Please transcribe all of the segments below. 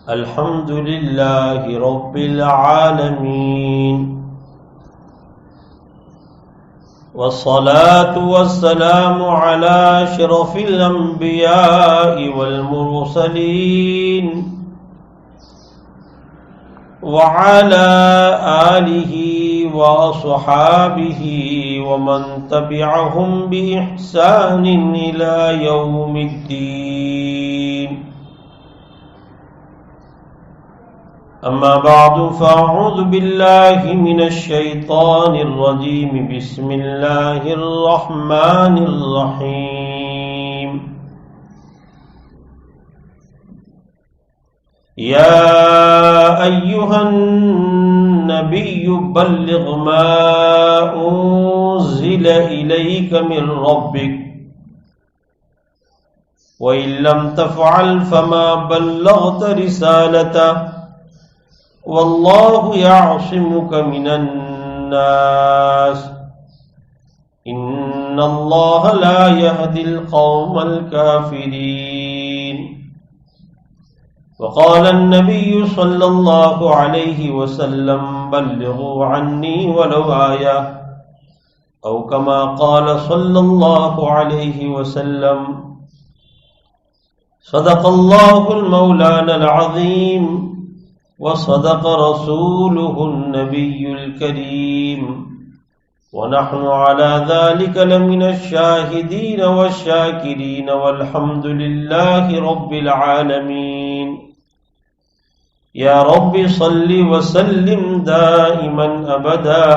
الحمد لله رب العالمين، والصلاة والسلام على أشرف الأنبياء والمرسلين وعلى آله وأصحابه ومن تبعهم بإحسان إلى يوم الدين. أما بعد فأعوذ بالله من الشيطان الرجيم. بسم الله الرحمن الرحيم. يا أيها النبي بلغ ما أنزل إليك من ربك وإن لم تفعل فما بلغت رسالته والله يعصمك من الناس إن الله لا يهدي القوم الكافرين. وقال النبي صلى الله عليه وسلم بلغوا عني ولو آية أو كما قال صلى الله عليه وسلم. صدق الله المولانا العظيم وصدق رسوله النبي الكريم ونحن على ذلك لمن الشاهدين والشاكرين والحمد لله رب العالمين. يا رب صل وسلم دائما أبدا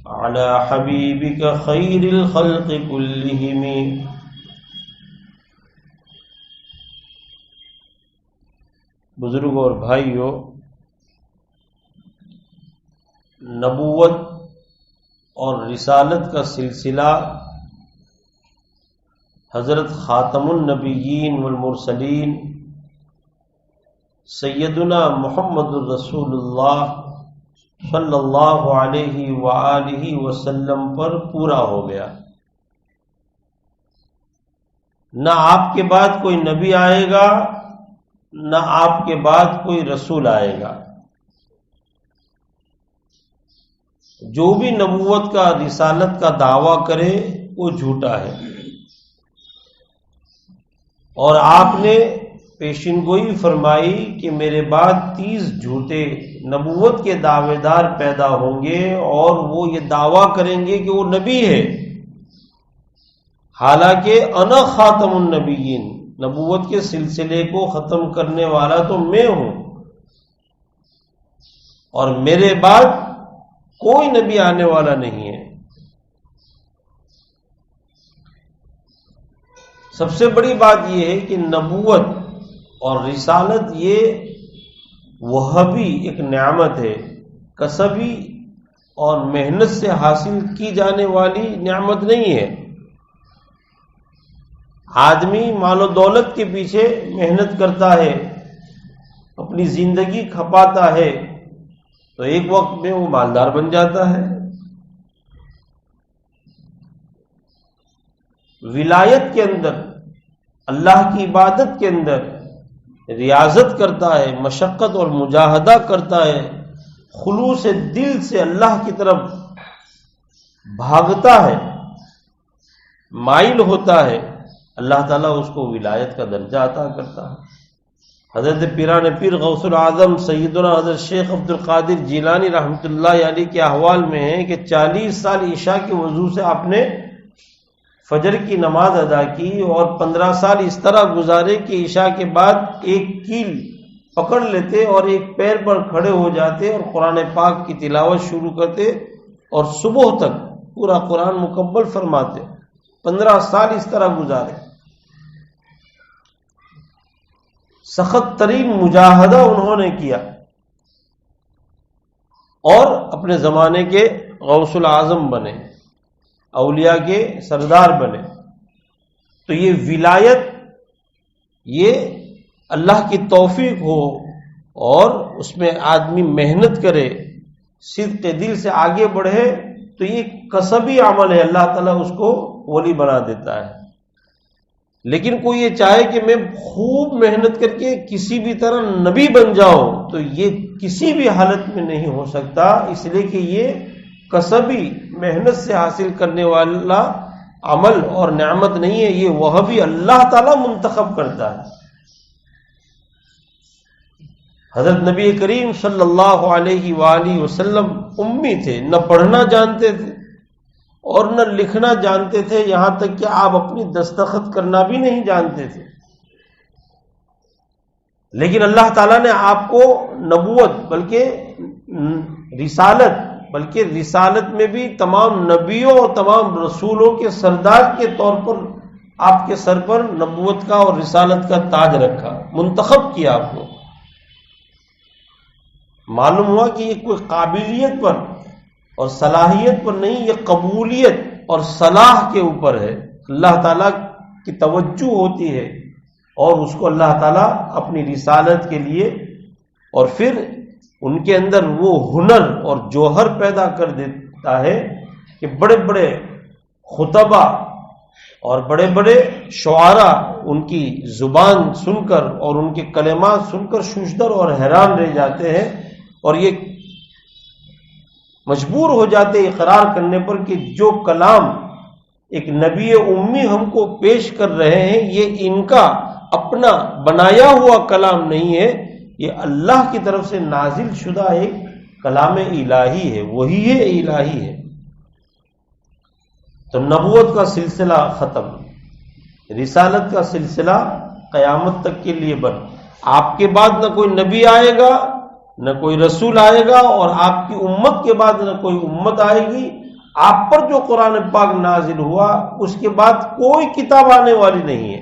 على حبيبك خير الخلق كلهم. بزرگوں اور بھائیوں، نبوت اور رسالت کا سلسلہ حضرت خاتم النبیین والمرسلین سیدنا محمد الرسول اللہ صلی اللہ علیہ وآلہ وسلم پر پورا ہو گیا. نہ آپ کے بعد کوئی نبی آئے گا، نہ آپ کے بعد کوئی رسول آئے گا. جو بھی نبوت کا، رسالت کا دعویٰ کرے وہ جھوٹا ہے. اور آپ نے پیشن گوئی فرمائی کہ میرے بعد 30 جھوٹے نبوت کے دعوے دار پیدا ہوں گے اور وہ یہ دعویٰ کریں گے کہ وہ نبی ہے، حالانکہ انا خاتم النبیین، نبوت کے سلسلے کو ختم کرنے والا تو میں ہوں، اور میرے بعد کوئی نبی آنے والا نہیں ہے. سب سے بڑی بات یہ ہے کہ نبوت اور رسالت یہ وہبی ایک نعمت ہے، کسبی اور محنت سے حاصل کی جانے والی نعمت نہیں ہے. آدمی مال و دولت کے پیچھے محنت کرتا ہے، اپنی زندگی کھپاتا ہے، تو ایک وقت میں وہ مالدار بن جاتا ہے. ولایت کے اندر، اللہ کی عبادت کے اندر ریاضت کرتا ہے، مشقت اور مجاہدہ کرتا ہے، خلوص دل سے اللہ کی طرف بھاگتا ہے، مائل ہوتا ہے، اللہ تعالیٰ اس کو ولایت کا درجہ عطا کرتا ہے. حضرت پیران پیر غوث العظم سیدنا حضرت شیخ عبد القادر جیلانی رحمۃ اللہ علیہ کے احوال میں ہے کہ 40 سال عشاء کے وضو سے آپ نے فجر کی نماز ادا کی، اور 15 سال اس طرح گزارے کہ عشاء کے بعد ایک کیل پکڑ لیتے اور ایک پیر پر کھڑے ہو جاتے اور قرآن پاک کی تلاوت شروع کرتے اور صبح تک پورا قرآن مکمل فرماتے. 15 سال اس طرح گزارے. سخت ترین مجاہدہ انہوں نے کیا اور اپنے زمانے کے غوث العظم بنے، اولیاء کے سردار بنے. تو یہ ولایت، یہ اللہ کی توفیق ہو اور اس میں آدمی محنت کرے، صدق دل سے آگے بڑھے، تو یہ کسبی عمل ہے، اللہ تعالیٰ اس کو ولی بنا دیتا ہے. لیکن کوئی یہ چاہے کہ میں خوب محنت کر کے کسی بھی طرح نبی بن جاؤں تو یہ کسی بھی حالت میں نہیں ہو سکتا، اس لیے کہ یہ کسبی محنت سے حاصل کرنے والا عمل اور نعمت نہیں ہے، یہ وہ بھی اللہ تعالی منتخب کرتا ہے۔ حضرت نبی کریم صلی اللہ علیہ وآلہ وسلم امی تھے، نہ پڑھنا جانتے تھے اور نہ لکھنا جانتے تھے، یہاں تک کہ آپ اپنی دستخط کرنا بھی نہیں جانتے تھے، لیکن اللہ تعالیٰ نے آپ کو نبوت بلکہ رسالت میں بھی تمام نبیوں اور تمام رسولوں کے سردار کے طور پر آپ کے سر پر نبوت کا اور رسالت کا تاج رکھا، منتخب کیا آپ کو۔ معلوم ہوا کہ یہ کوئی قابلیت پر اور صلاحیت پر نہیں، یہ قبولیت اور صلاح کے اوپر ہے، اللہ تعالیٰ کی توجہ ہوتی ہے اور اس کو اللہ تعالیٰ اپنی رسالت کے لیے اور پھر ان کے اندر وہ ہنر اور جوہر پیدا کر دیتا ہے کہ بڑے بڑے خطبہ اور بڑے بڑے شعراء ان کی زبان سن کر اور ان کے کلمات سن کر ششدر اور حیران رہ جاتے ہیں، اور یہ مجبور ہو جاتے اقرار کرنے پر کہ جو کلام ایک نبی امی ہم کو پیش کر رہے ہیں یہ ان کا اپنا بنایا ہوا کلام نہیں ہے، یہ اللہ کی طرف سے نازل شدہ ایک کلام الہی ہے، وہی ہے الہی ہے۔ تو نبوت کا سلسلہ ختم، رسالت کا سلسلہ قیامت تک کے لیے بند۔ آپ کے بعد نہ کوئی نبی آئے گا، نہ کوئی رسول آئے گا، اور آپ کی امت کے بعد نہ کوئی امت آئے گی۔ آپ پر جو قرآن پاک نازل ہوا اس کے بعد کوئی کتاب آنے والی نہیں ہے،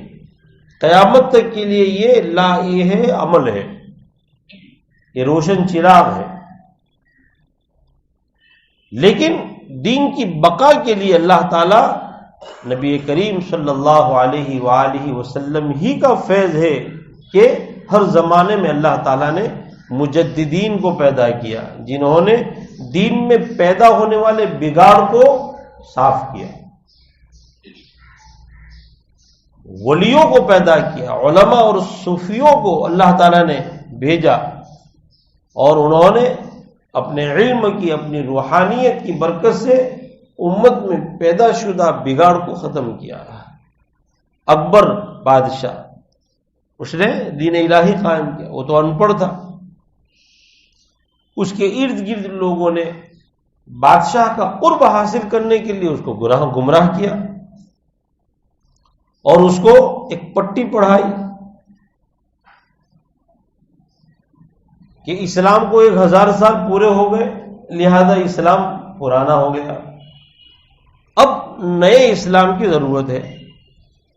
قیامت تک کے لیے یہ لائحہ ہے، عمل ہے، یہ روشن چراغ ہے۔ لیکن دین کی بقا کے لیے اللہ تعالی نبی کریم صلی اللہ علیہ وآلہ وسلم ہی کا فیض ہے کہ ہر زمانے میں اللہ تعالیٰ نے مجددین کو پیدا کیا، جنہوں نے دین میں پیدا ہونے والے بگاڑ کو صاف کیا، ولیوں کو پیدا کیا، علماء اور صوفیوں کو اللہ تعالیٰ نے بھیجا، اور انہوں نے اپنے علم کی، اپنی روحانیت کی برکت سے امت میں پیدا شدہ بگاڑ کو ختم کیا۔ اکبر بادشاہ، اس نے دین الہی قائم کیا، وہ تو ان پڑھ تھا، اس کے ارد گرد لوگوں نے بادشاہ کا قرب حاصل کرنے کے لیے اس کو گمراہ کیا اور اس کو ایک پٹی پڑھائی کہ اسلام کو 1000 سال پورے ہو گئے، لہذا اسلام پرانا ہو گیا، اب نئے اسلام کی ضرورت ہے،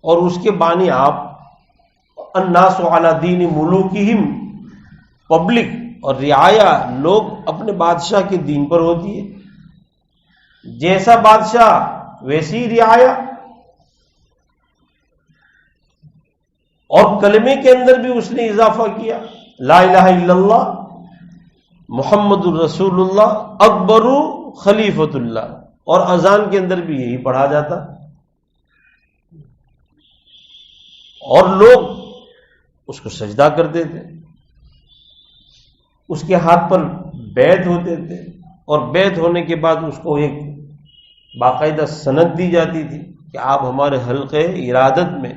اور اس کے بانی آپ الناس علی دین ملوکہم، پبلک اور رعایا لوگ اپنے بادشاہ کے دین پر ہوتی ہے، جیسا بادشاہ ویسی رعایا، اور کلمے کے اندر بھی اس نے اضافہ کیا، لا الہ الا اللہ محمد الرسول اللہ اکبر خلیفۃ اللہ، اور اذان کے اندر بھی یہی پڑھا جاتا، اور لوگ اس کو سجدہ کرتے تھے، اس کے ہاتھ پر بیعت ہوتے تھے، اور بیعت ہونے کے بعد اس کو ایک باقاعدہ سند دی جاتی تھی کہ آپ ہمارے حلقے ارادت میں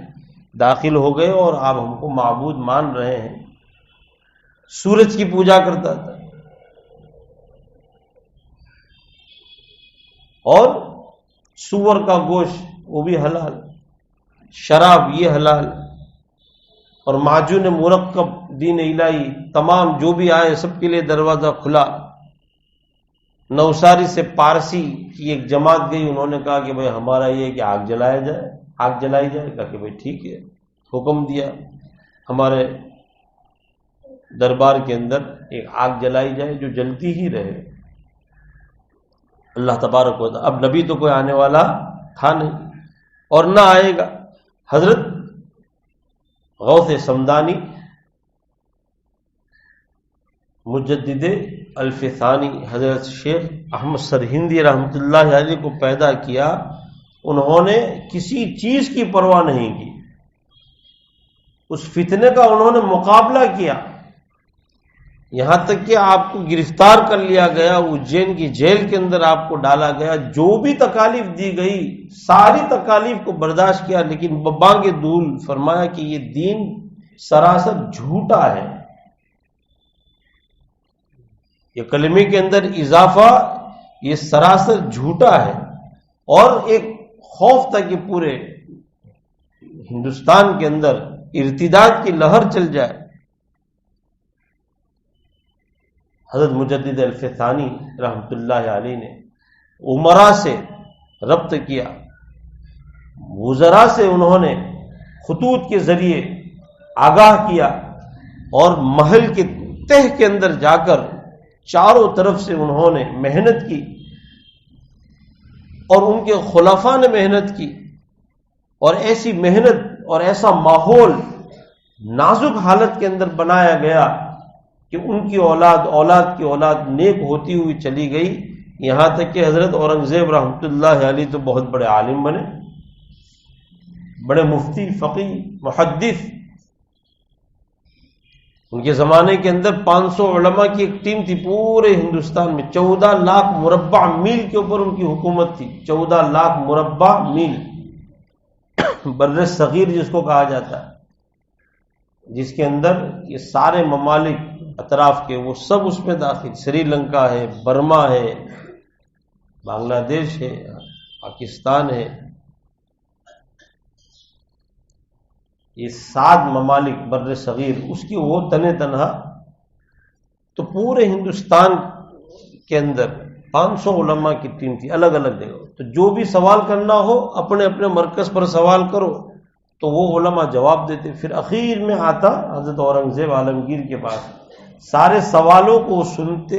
داخل ہو گئے اور آپ ہم کو معبود مان رہے ہیں۔ سورج کی پوجا کرتا تھا، اور سور کا گوشت وہ بھی حلال، شراب یہ حلال، اور معجون مرکب دین الہی تمام جو بھی آئے سب کے لیے دروازہ کھلا۔ نوساری سے پارسی کی ایک جماعت گئی، انہوں نے کہا کہ بھئی ہمارا یہ کہ آگ جلایا جائے، آگ جلائی جائے، کہا کہ بھئی ٹھیک ہے، حکم دیا ہمارے دربار کے اندر ایک آگ جلائی جائے جو جلتی ہی رہے۔ اللہ تبارک و تعالی، اب نبی تو کوئی آنے والا تھا نہیں اور نہ آئے گا۔ حضرت غوث سمدانی مجدد الف ثانی حضرت شیخ احمد سرہندی رحمۃ اللہ علیہ کو پیدا کیا، انہوں نے کسی چیز کی پرواہ نہیں کی، اس فتنے کا انہوں نے مقابلہ کیا، یہاں تک کہ آپ کو گرفتار کر لیا گیا، اجین کی جیل کے اندر آپ کو ڈالا گیا، جو بھی تکالیف دی گئی ساری تکالیف کو برداشت کیا، لیکن بانگ دول فرمایا کہ یہ دین سراسر جھوٹا ہے، یہ کلمے کے اندر اضافہ یہ سراسر جھوٹا ہے، اور ایک خوف تھا کہ پورے ہندوستان کے اندر ارتداد کی لہر چل جائے۔ حضرت مجدد الف ثانی رحمۃ اللہ علیہ نے عمرا سے ربط کیا، وزراء سے انہوں نے خطوط کے ذریعے آگاہ کیا، اور محل کے تہ کے اندر جا کر چاروں طرف سے انہوں نے محنت کی، اور ان کے خلفاء نے محنت کی، اور ایسی محنت اور ایسا ماحول نازک حالت کے اندر بنایا گیا کہ ان کی اولاد کی اولاد نیک ہوتی ہوئی چلی گئی، یہاں تک کہ حضرت اورنگزیب رحمۃ اللہ علیہ تو بہت بڑے عالم بنے، بڑے مفتی، فقی، محدث۔ ان کے زمانے کے اندر 500 علماء کی ایک ٹیم تھی پورے ہندوستان میں، 14 لاکھ مربع میل کے اوپر ان کی حکومت تھی، 14 لاکھ مربع میل، بر صغیر جس کو کہا جاتا ہے، جس کے اندر یہ سارے ممالک اطراف کے وہ سب اس میں داخل، سری لنکا ہے، برما ہے، بنگلہ دیش ہے، پاکستان ہے، یہ 7 ممالک بر صغیر، اس کی وہ تنہا، تو پورے ہندوستان کے اندر 500 علماء کی ٹیم تھی الگ الگ جگہ، تو جو بھی سوال کرنا ہو اپنے اپنے مرکز پر سوال کرو تو وہ علماء جواب دیتے۔ پھر اخیر میں آتا حضرت اورنگزیب عالمگیر کے پاس، سارے سوالوں کو سنتے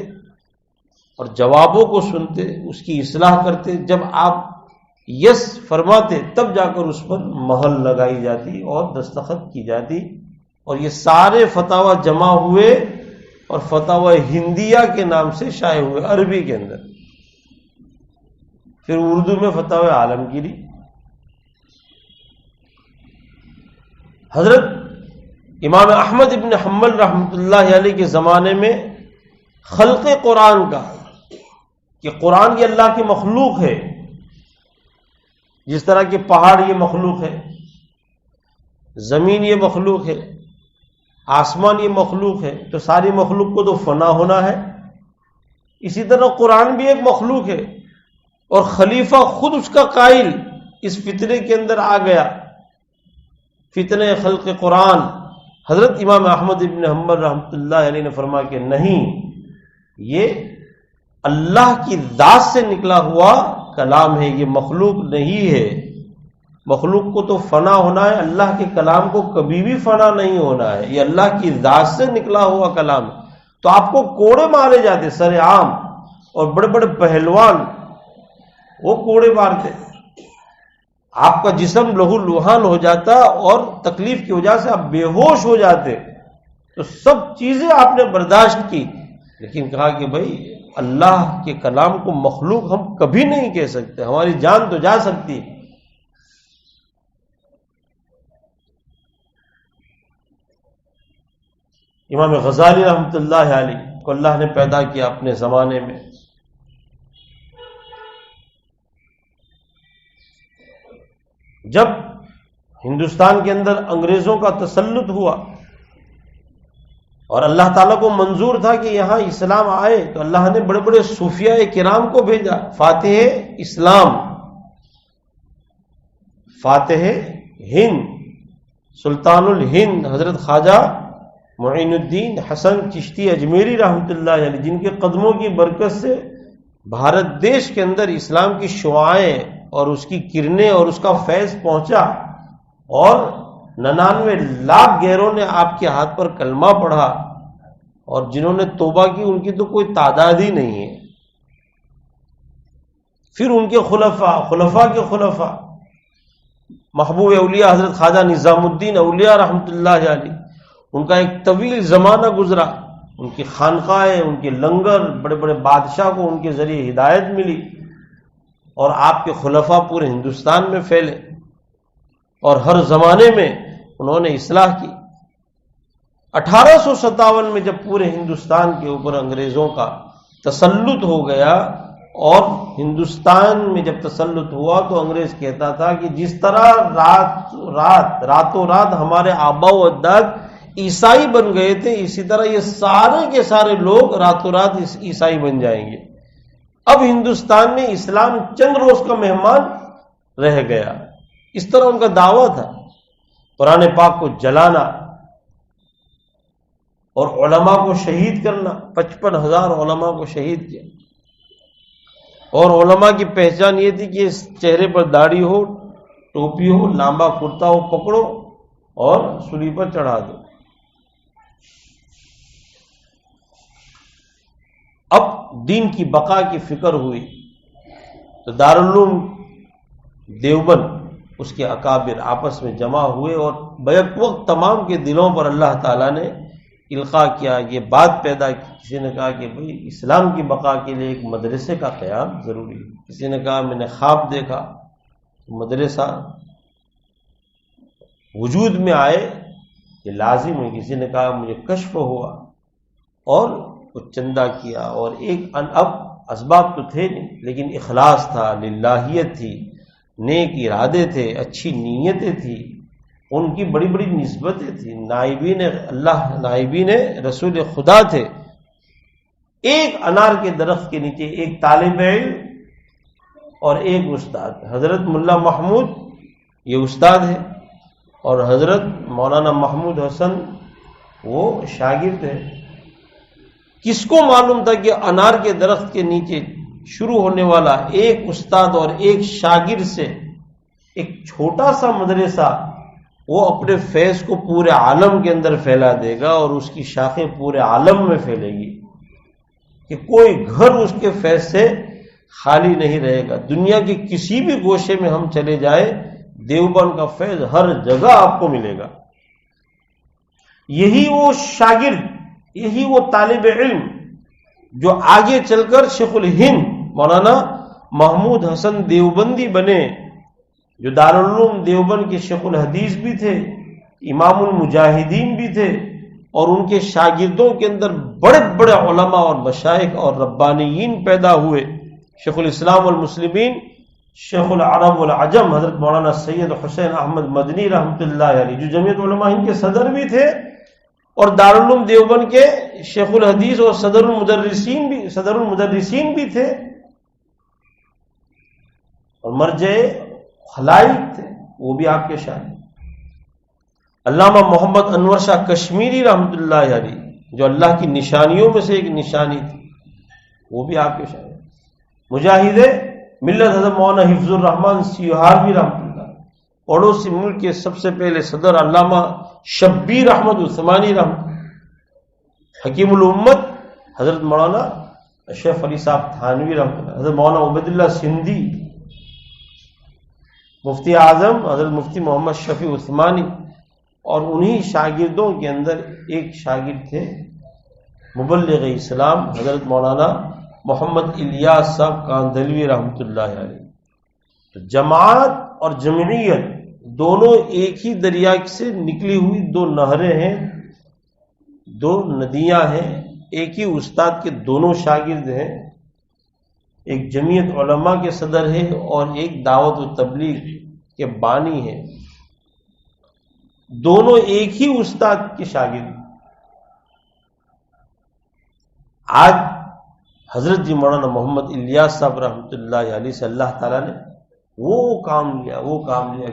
اور جوابوں کو سنتے، اس کی اصلاح کرتے، جب آپ یس فرماتے تب جا کر اس پر مہر لگائی جاتی اور دستخط کی جاتی، اور یہ سارے فتاوی جمع ہوئے اور فتاوی ہندیہ کے نام سے شائع ہوئے عربی کے اندر، پھر اردو میں فتاوی عالمگیری۔ حضرت امام احمد ابن حنبل رحمۃ اللہ علیہ کے زمانے میں خلق قرآن کا، کہ قرآن یہ اللہ کی مخلوق ہے، جس طرح کہ پہاڑ یہ مخلوق ہے، زمین یہ مخلوق ہے، آسمان یہ مخلوق ہے، تو ساری مخلوق کو تو فنا ہونا ہے، اسی طرح قرآن بھی ایک مخلوق ہے، اور خلیفہ خود اس کا قائل اس فتنے کے اندر آ گیا، فتنہ خلق قرآن۔ حضرت امام احمد ابن حنبل رحمۃ اللہ علیہ نے فرمایا کہ نہیں، یہ اللہ کی ذات سے نکلا ہوا کلام ہے، یہ مخلوق نہیں ہے، مخلوق کو تو فنا ہونا ہے، اللہ کے کلام کو کبھی بھی فنا نہیں ہونا ہے، یہ اللہ کی ذات سے نکلا ہوا کلام ہے۔ تو آپ کو کوڑے مارے جاتے سر عام، اور بڑے بڑے پہلوان وہ کوڑے مارتے، آپ کا جسم لہو لوہان ہو جاتا، اور تکلیف کی وجہ سے آپ بے ہوش ہو جاتے، تو سب چیزیں آپ نے برداشت کی، لیکن کہا کہ بھائی اللہ کے کلام کو مخلوق ہم کبھی نہیں کہہ سکتے، ہماری جان تو جا سکتی ہے۔ امام غزالی رحمۃ اللہ علیہ کو اللہ نے پیدا کیا اپنے زمانے میں، جب ہندوستان کے اندر انگریزوں کا تسلط ہوا اور اللہ تعالیٰ کو منظور تھا کہ یہاں اسلام آئے، تو اللہ نے بڑے بڑے صوفیاء کرام کو بھیجا، فاتح اسلام، فاتح ہند، سلطان الہند حضرت خواجہ معین الدین حسن چشتی اجمیری رحمۃ اللہ علیہ، جن کے قدموں کی برکت سے بھارت دیش کے اندر اسلام کی شعاعیں اور اس کی کرنیں اور اس کا فیض پہنچا، اور 99 لاکھ غیروں نے آپ کے ہاتھ پر کلمہ پڑھا، اور جنہوں نے توبہ کی ان کی تو کوئی تعداد ہی نہیں ہے۔ پھر ان کے خلفاء کے خلفاء، محبوب اولیاء حضرت خواجہ نظام الدین اولیاء رحمۃ اللہ علیہ، ان کا ایک طویل زمانہ گزرا، ان کی خانقاہیں، ان کے لنگر، بڑے بڑے بادشاہ کو ان کے ذریعے ہدایت ملی، اور آپ کے خلفاء پورے ہندوستان میں پھیلے، اور ہر زمانے میں انہوں نے اصلاح کی۔ 1857 میں جب پورے ہندوستان کے اوپر انگریزوں کا تسلط ہو گیا، اور ہندوستان میں جب تسلط ہوا تو انگریز کہتا تھا کہ جس طرح راتوں رات ہمارے آبا و اجداد عیسائی بن گئے تھے، اسی طرح یہ سارے کے سارے لوگ راتوں رات عیسائی بن جائیں گے۔ اب ہندوستان میں اسلام چند روز کا مہمان رہ گیا، اس طرح ان کا دعویٰ تھا۔ قرآن پاک کو جلانا اور علماء کو شہید کرنا، 55,000 علماء کو شہید کیا، اور علماء کی پہچان یہ تھی کہ اس چہرے پر داڑھی ہو، ٹوپی ہو، لامبا کرتا ہو، پکڑو اور سولی پر چڑھا دو۔ اب دین کی بقا کی فکر ہوئی تو دارالعلوم دیوبند، اس کے اکابر آپس میں جمع ہوئے، اور بیک وقت تمام کے دلوں پر اللہ تعالیٰ نے القاء کیا، یہ بات پیدا کی۔ کسی نے کہا کہ بھئی اسلام کی بقا کے لیے ایک مدرسے کا قیام ضروری ہے، کسی نے کہا میں نے خواب دیکھا مدرسہ وجود میں آئے یہ لازم ہے، کسی نے کہا مجھے کشف ہوا، اور کچھ چندہ کیا، اور ایک اب اسباب تو تھے نہیں لیکن اخلاص تھا، للہیت تھی، نیک ارادے تھے، اچھی نیتیں تھی، ان کی بڑی بڑی نسبتیں تھیں، نائبین اللہ، نائبین رسول خدا تھے۔ ایک انار کے درخت کے نیچے ایک طالب علم اور ایک استاد، حضرت ملا محمود یہ استاد ہے، اور حضرت مولانا محمود حسن وہ شاگرد ہے۔ کس کو معلوم تھا کہ انار کے درخت کے نیچے شروع ہونے والا ایک استاد اور ایک شاگرد سے ایک چھوٹا سا مدرسہ وہ اپنے فیض کو پورے عالم کے اندر پھیلا دے گا، اور اس کی شاخیں پورے عالم میں پھیلے گی، کہ کوئی گھر اس کے فیض سے خالی نہیں رہے گا۔ دنیا کے کسی بھی گوشے میں ہم چلے جائیں، دیوبند کا فیض ہر جگہ آپ کو ملے گا۔ یہی وہ شاگرد، یہی وہ طالب علم جو آگے چل کر شیخ الہند مولانا محمود حسن دیوبندی بنے، جو دارالعلوم دیوبند کے شیخ الحدیث بھی تھے، امام المجاہدین بھی تھے، اور ان کے شاگردوں کے اندر بڑے بڑے علماء اور مشائخ اور ربانیین پیدا ہوئے۔ شیخ الاسلام والمسلمین، شیخ العرب والعجم حضرت مولانا سید حسین احمد مدنی رحمۃ اللہ علیہ، جو جمعیت علماء ہند کے صدر بھی تھے، اور دارالعلوم دیوبند کے شیخ الحدیث اور صدر المدرسین بھی تھے، اور مرجع خلائق تھے، وہ بھی آپ کے شاہد۔ علامہ محمد انور شاہ کشمیری رحمۃ اللہ علیہ، جو اللہ کی نشانیوں میں سے ایک نشانی تھی، وہ بھی آپ کے شاہد۔ مجاہد ملت حضرت مولانا حفظ الرحمان سیوہاروی رحمۃ اللہ، پڑوسی ملک کے سب سے پہلے صدر علامہ شبیر احمد عثمانی رحمۃ، حکیم الامت حضرت مولانا اشرف علی صاحب تھانوی رحمۃ اللہ، حضرت مولانا عبید اللہ سندھی، مفتی اعظم حضرت مفتی محمد شفیع عثمانی، اور انہی شاگردوں کے اندر ایک شاگرد تھے مبلغ اسلام حضرت مولانا محمد الیاس صاحب کاندھلوی رحمۃ اللہ علیہ۔ تو جماعت اور جمعیت دونوں ایک ہی دریا سے نکلی ہوئی دو نہریں ہیں، دو ندیاں ہیں، ایک ہی استاد کے دونوں شاگرد ہیں، ایک جمعیت علماء کے صدر ہے اور ایک دعوت و تبلیغ کے بانی ہے، دونوں ایک ہی استاد کے شاگرد۔ آج حضرت جی مولانا محمد الیاس صاحب رحمۃ اللہ علیہ سے اللہ تعالیٰ نے وہ کام لیا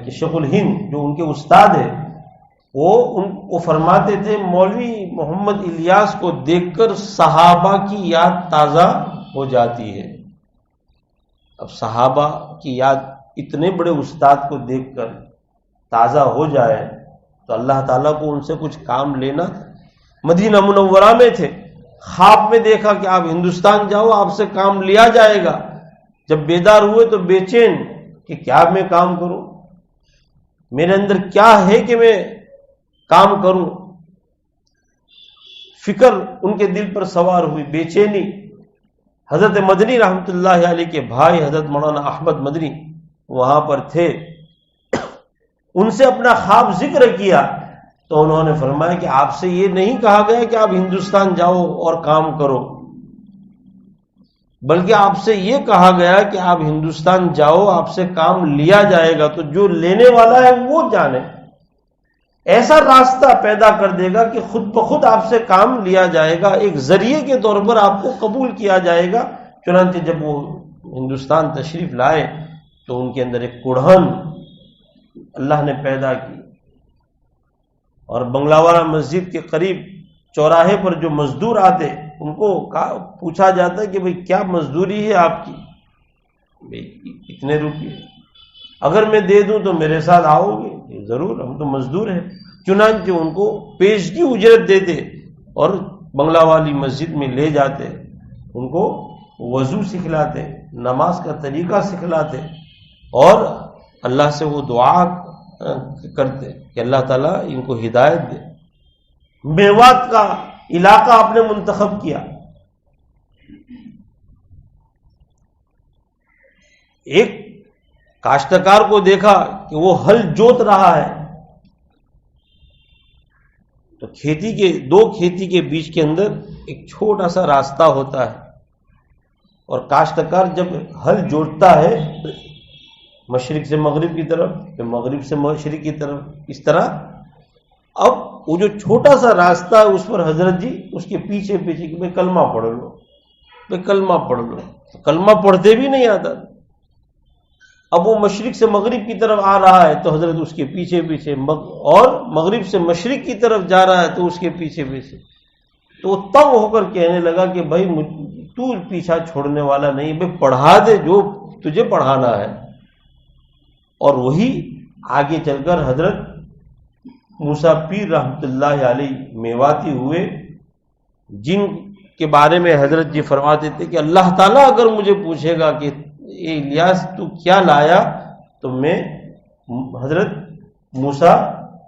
کہ شیخ الہند جو ان کے استاد ہیں، وہ فرماتے تھے مولوی محمد الیاس کو دیکھ کر صحابہ کی یاد تازہ ہو جاتی ہے۔ اب صحابہ کی یاد اتنے بڑے استاد کو دیکھ کر تازہ ہو جائے تو اللہ تعالیٰ کو ان سے کچھ کام لینا تھا۔ مدینہ منورہ میں تھے، خواب میں دیکھا کہ آپ ہندوستان جاؤ، آپ سے کام لیا جائے گا۔ جب بیدار ہوئے تو بے چین کہ کیا میں کام کروں، میرے اندر کیا ہے کہ میں کام کروں، فکر ان کے دل پر سوار ہوئی، بے چینی۔ حضرت مدنی رحمۃ اللہ علیہ کے بھائی حضرت مولانا احمد مدنی وہاں پر تھے، ان سے اپنا خواب ذکر کیا تو انہوں نے فرمایا کہ آپ سے یہ نہیں کہا گیا کہ آپ ہندوستان جاؤ اور کام کرو، بلکہ آپ سے یہ کہا گیا کہ آپ ہندوستان جاؤ، آپ سے کام لیا جائے گا، تو جو لینے والا ہے وہ جانے، ایسا راستہ پیدا کر دے گا کہ خود بخود آپ سے کام لیا جائے گا، ایک ذریعے کے طور پر آپ کو قبول کیا جائے گا۔ چنانچہ جب وہ ہندوستان تشریف لائے تو ان کے اندر ایک کڑھن اللہ نے پیدا کی، اور بنگلہ والا مسجد کے قریب چوراہے پر جو مزدور آتے ان کو پوچھا جاتا ہے کہ بھئی کیا مزدوری ہے آپ کی؟ اتنے روپے، اگر میں دے دوں تو میرے ساتھ آؤ گے؟ ضرور، ہم تو مزدور ہیں۔ چنانچہ ان کو پیشگی اجرت دیتے اور بنگلہ والی مسجد میں لے جاتے، ان کو وضو سکھلاتے، نماز کا طریقہ سکھلاتے، اور اللہ سے وہ دعا کرتے کہ اللہ تعالیٰ ان کو ہدایت دے۔ میوات کا علاقہ آپ نے منتخب کیا، ایک کاشتکار کو دیکھا کہ وہ ہل جوت رہا ہے، تو دو کھیتی کے بیچ کے اندر ایک چھوٹا سا راستہ ہوتا ہے، اور کاشتکار جب ہل جوتتا ہے تو مشرق سے مغرب کی طرف، پھر مغرب سے مشرق کی طرف، اس طرح۔ اب وہ جو چھوٹا سا راستہ ہے اس پر حضرت جی اس کے پیچھے پیچھے کہ بھئی کلمہ پڑھ لو، بھئی کلمہ پڑھ لو، کلمہ پڑھتے بھی نہیں آتا۔ اب وہ مشرق سے مغرب کی طرف آ رہا ہے تو حضرت اس کے پیچھے پیچھے، اور مغرب سے مشرق کی طرف جا رہا ہے تو اس کے پیچھے پیچھے۔ تو وہ تنگ ہو کر کہنے لگا کہ بھائی تو پیچھا چھوڑنے والا نہیں، بھائی پڑھا دے جو تجھے پڑھانا ہے۔ اور وہی آگے چل کر حضرت موسیٰ پیر رحمۃ اللہ علیہ میواتی ہوئے، جن کے بارے میں حضرت جی فرماتے تھے کہ اللہ تعالیٰ اگر مجھے پوچھے گا کہ اے الیاس تو کیا لایا، تو میں حضرت موسیٰ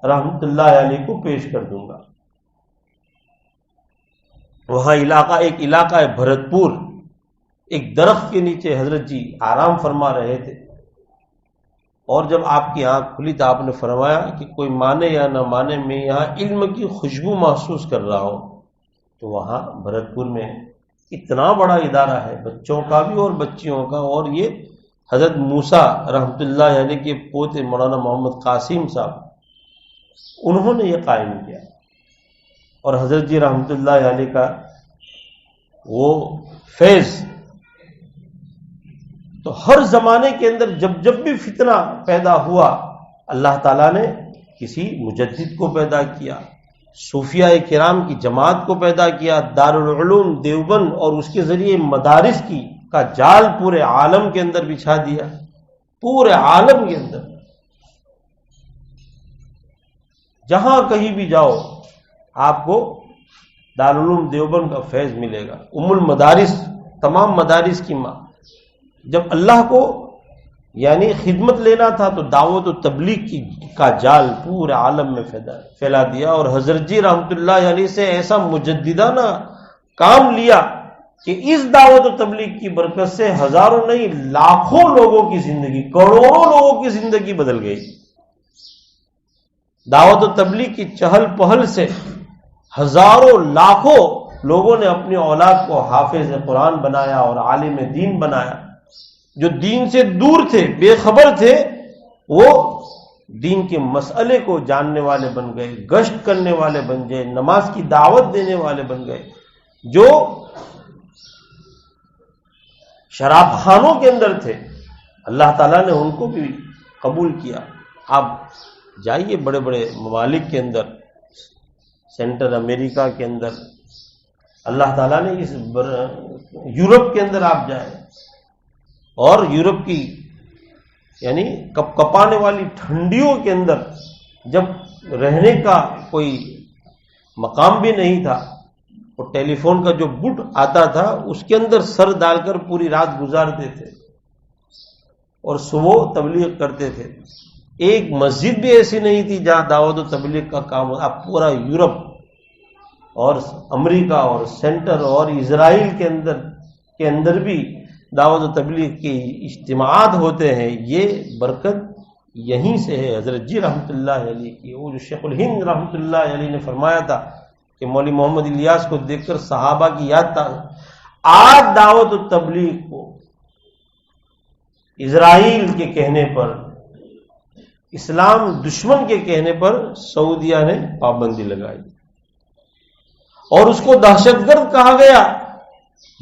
رحمۃ اللہ علیہ کو پیش کر دوں گا۔ وہاں ایک علاقہ ہے بھرت پور، ایک درخت کے نیچے حضرت جی آرام فرما رہے تھے، اور جب آپ کی آنکھ کھلی تو آپ نے فرمایا کہ کوئی مانے یا نہ مانے میں یہاں علم کی خوشبو محسوس کر رہا ہوں۔ تو وہاں بھرت پور میں اتنا بڑا ادارہ ہے، بچوں کا بھی اور بچیوں کا، اور یہ حضرت موسیٰ رحمۃ اللہ علیہ کے پوتے مولانا محمد قاسم صاحب، انہوں نے یہ قائم کیا، اور حضرت جی رحمۃ اللہ علیہ کا وہ فیض تو ہر زمانے کے اندر جب بھی فتنہ پیدا ہوا، اللہ تعالیٰ نے کسی مجدد کو پیدا کیا، صوفیاء کرام کی جماعت کو پیدا کیا، دارالعلوم دیوبند اور اس کے ذریعے مدارس کا جال پورے عالم کے اندر بچھا دیا، پورے عالم کے اندر جہاں کہیں بھی جاؤ آپ کو دارالعلوم دیوبند کا فیض ملے گا، ام المدارس، تمام مدارس کی ماں۔ جب اللہ کو یعنی خدمت لینا تھا تو دعوت و تبلیغ کا جال پورے عالم میں پھیلا دیا، اور حضرت جی رحمۃ اللہ علیہ سے ایسا مجددانہ کام لیا کہ اس دعوت و تبلیغ کی برکت سے ہزاروں نہیں لاکھوں لوگوں کی زندگی، کروڑوں لوگوں کی زندگی بدل گئی۔ دعوت و تبلیغ کی چہل پہل سے ہزاروں لاکھوں لوگوں نے اپنی اولاد کو حافظ قرآن بنایا اور عالم دین بنایا۔ جو دین سے دور تھے، بے خبر تھے، وہ دین کے مسئلے کو جاننے والے بن گئے، گشت کرنے والے بن گئے، نماز کی دعوت دینے والے بن گئے۔ جو شراب خانوں کے اندر تھے، اللہ تعالیٰ نے ان کو بھی قبول کیا۔ آپ جائیے بڑے بڑے ممالک کے اندر، سینٹر امریکہ کے اندر، اللہ تعالیٰ نے اس یورپ کے اندر آپ جائیں، اور یورپ کی یعنی کپ کپانے والی ٹھنڈیوں کے اندر جب رہنے کا کوئی مقام بھی نہیں تھا، وہ ٹیلی فون کا جو بٹ آتا تھا اس کے اندر سر ڈال کر پوری رات گزارتے تھے اور صبح تبلیغ کرتے تھے۔ ایک مسجد بھی ایسی نہیں تھی جہاں دعوت و تبلیغ کا کام ہو۔ اب پورا یورپ اور امریکہ اور سینٹر اور اسرائیل کے اندر بھی دعوت و تبلیغ کے اجتماعات ہوتے ہیں۔ یہ برکت یہیں سے ہے حضرت جی رحمۃ اللہ علیہ کی. وہ جو شیخ الہند رحمۃ اللہ علیہ نے فرمایا تھا کہ مولوی محمد الیاس کو دیکھ کر صحابہ کی یاد تھا. آج دعوت و تبلیغ کو اسرائیل کے کہنے پر، اسلام دشمن کے کہنے پر سعودیہ نے پابندی لگائی اور اس کو دہشت گرد کہا گیا.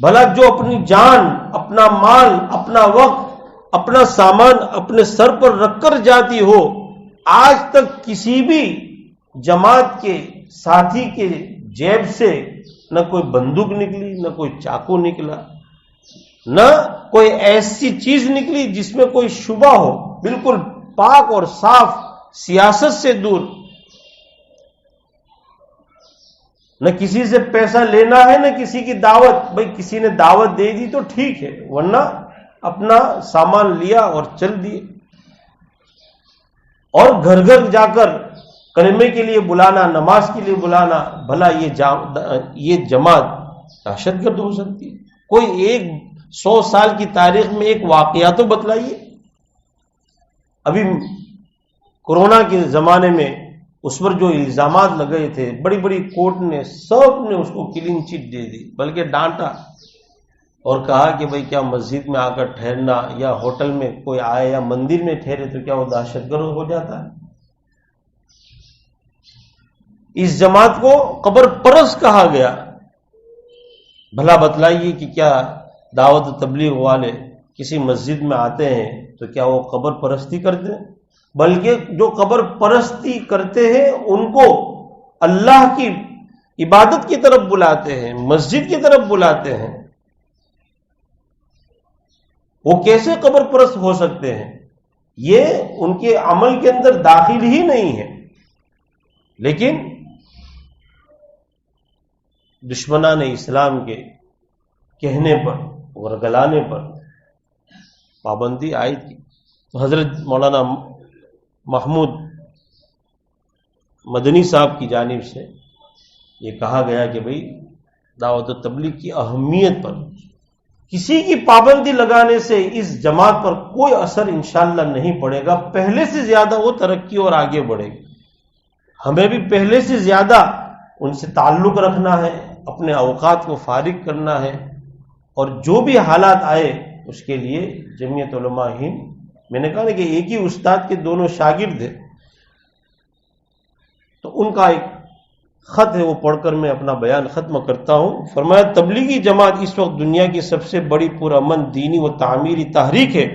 بھلا جو اپنی جان، اپنا مال، اپنا وقت، اپنا سامان اپنے سر پر رکھ کر جاتی ہو، آج تک کسی بھی جماعت کے ساتھی کے جیب سے نہ کوئی بندوق نکلی، نہ کوئی چاقو نکلا، نہ کوئی ایسی چیز نکلی جس میں کوئی شبہ ہو، بالکل پاک اور صاف، سیاست سے دور. نہ کسی سے پیسہ لینا ہے، نہ کسی کی دعوت. بھئی کسی نے دعوت دے دی تو ٹھیک ہے، ورنہ اپنا سامان لیا اور چل دیے. اور گھر گھر جا کر کلمے کے لیے بلانا، نماز کے لیے بلانا. بھلا یہ جماعت دہشت گرد ہو سکتی ہے؟ کوئی 100 سال کی تاریخ میں ایک واقعہ تو بتلائیے. ابھی کورونا کے زمانے میں اس پر جو الزامات لگے تھے، بڑی بڑی کورٹ نے سب نے اس کو کلین چٹ دے دی، بلکہ ڈانٹا اور کہا کہ بھئی کیا مسجد میں آ کر ٹھہرنا یا ہوٹل میں کوئی آئے یا مندر میں ٹھہرے تو کیا وہ دہشت گرد ہو جاتا ہے؟ اس جماعت کو قبر پرست کہا گیا. بھلا بتلائیے کہ کیا دعوت و تبلیغ والے کسی مسجد میں آتے ہیں تو کیا وہ قبر پرستی کرتے ہیں؟ بلکہ جو قبر پرستی کرتے ہیں ان کو اللہ کی عبادت کی طرف بلاتے ہیں، مسجد کی طرف بلاتے ہیں. وہ کیسے قبر پرست ہو سکتے ہیں؟ یہ ان کے عمل کے اندر داخل ہی نہیں ہے. لیکن دشمنان اسلام کے کہنے پر، ورگلانے پر پابندی عائد کی. تو حضرت مولانا محمود مدنی صاحب کی جانب سے یہ کہا گیا کہ بھئی دعوت و تبلیغ کی اہمیت پر کسی کی پابندی لگانے سے اس جماعت پر کوئی اثر انشاءاللہ نہیں پڑے گا. پہلے سے زیادہ وہ ترقی اور آگے بڑھے گی. ہمیں بھی پہلے سے زیادہ ان سے تعلق رکھنا ہے، اپنے اوقات کو فارغ کرنا ہے، اور جو بھی حالات آئے اس کے لیے جمعیت علماء ہند، میں نے کہا نا کہ ایک ہی استاد کے دونوں شاگرد ہیں، تو ان کا ایک خط ہے، وہ پڑھ کر میں اپنا بیان ختم کرتا ہوں. فرمایا تبلیغی جماعت اس وقت دنیا کی سب سے بڑی پرامن دینی و تعمیری تحریک ہے.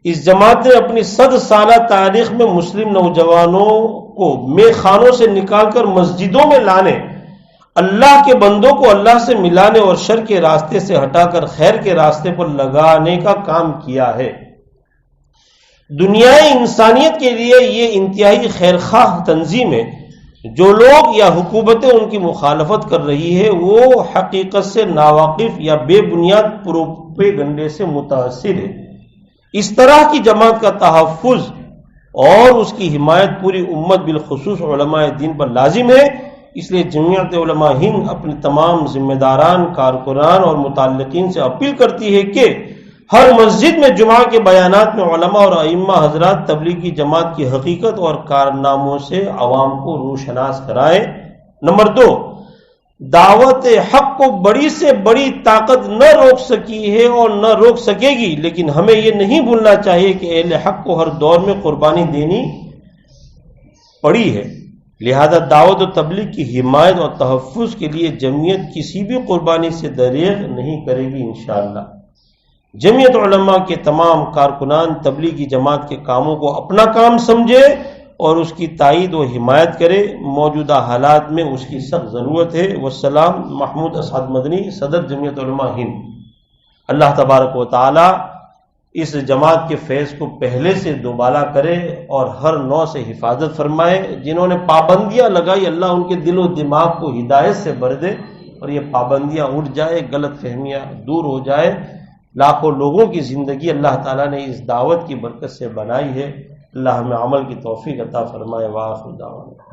اس جماعت نے اپنی 100 سالہ تاریخ میں مسلم نوجوانوں کو میخ خانوں سے نکال کر مسجدوں میں لانے، اللہ کے بندوں کو اللہ سے ملانے اور شر کے راستے سے ہٹا کر خیر کے راستے پر لگانے کا کام کیا ہے. دنیائے انسانیت کے لیے یہ انتہائی خیرخواہ تنظیم ہے. جو لوگ یا حکومتیں ان کی مخالفت کر رہی ہے وہ حقیقت سے ناواقف یا بے بنیاد پروپیگنڈے سے متاثر ہے. اس طرح کی جماعت کا تحفظ اور اس کی حمایت پوری امت بالخصوص علماء دین پر لازم ہے. اس لیے جمعیت علماء ہند اپنے تمام ذمہ داران، کارکنان اور متعلقین سے اپیل کرتی ہے کہ ہر مسجد میں جمعہ کے بیانات میں علماء اور ائمہ حضرات تبلیغی جماعت کی حقیقت اور کارناموں سے عوام کو روشناس کرائیں. نمبر 2، دعوت حق کو بڑی سے بڑی طاقت نہ روک سکی ہے اور نہ روک سکے گی، لیکن ہمیں یہ نہیں بھولنا چاہیے کہ اہل حق کو ہر دور میں قربانی دینی پڑی ہے. لہذا دعوت و تبلیغ کی حمایت اور تحفظ کے لیے جمعیت کسی بھی قربانی سے دریغ نہیں کرے گی انشاءاللہ. جمعیت علماء کے تمام کارکنان تبلیغی جماعت کے کاموں کو اپنا کام سمجھے اور اس کی تائید و حمایت کرے. موجودہ حالات میں اس کی سخت ضرورت ہے. والسلام. محمود اسعد مدنی، صدر جمعیت علماء ہند. اللہ تبارک و تعالی اس جماعت کے فیض کو پہلے سے دوبالا کرے اور ہر نوع سے حفاظت فرمائے. جنہوں نے پابندیاں لگائی اللہ ان کے دل و دماغ کو ہدایت سے بھر دے اور یہ پابندیاں اٹھ جائے، غلط فہمیاں دور ہو جائے. لاکھوں لوگوں کی زندگی اللہ تعالیٰ نے اس دعوت کی برکت سے بنائی ہے. اللہ ہمیں عمل کی توفیق عطا فرمائے. وآخر دعوانا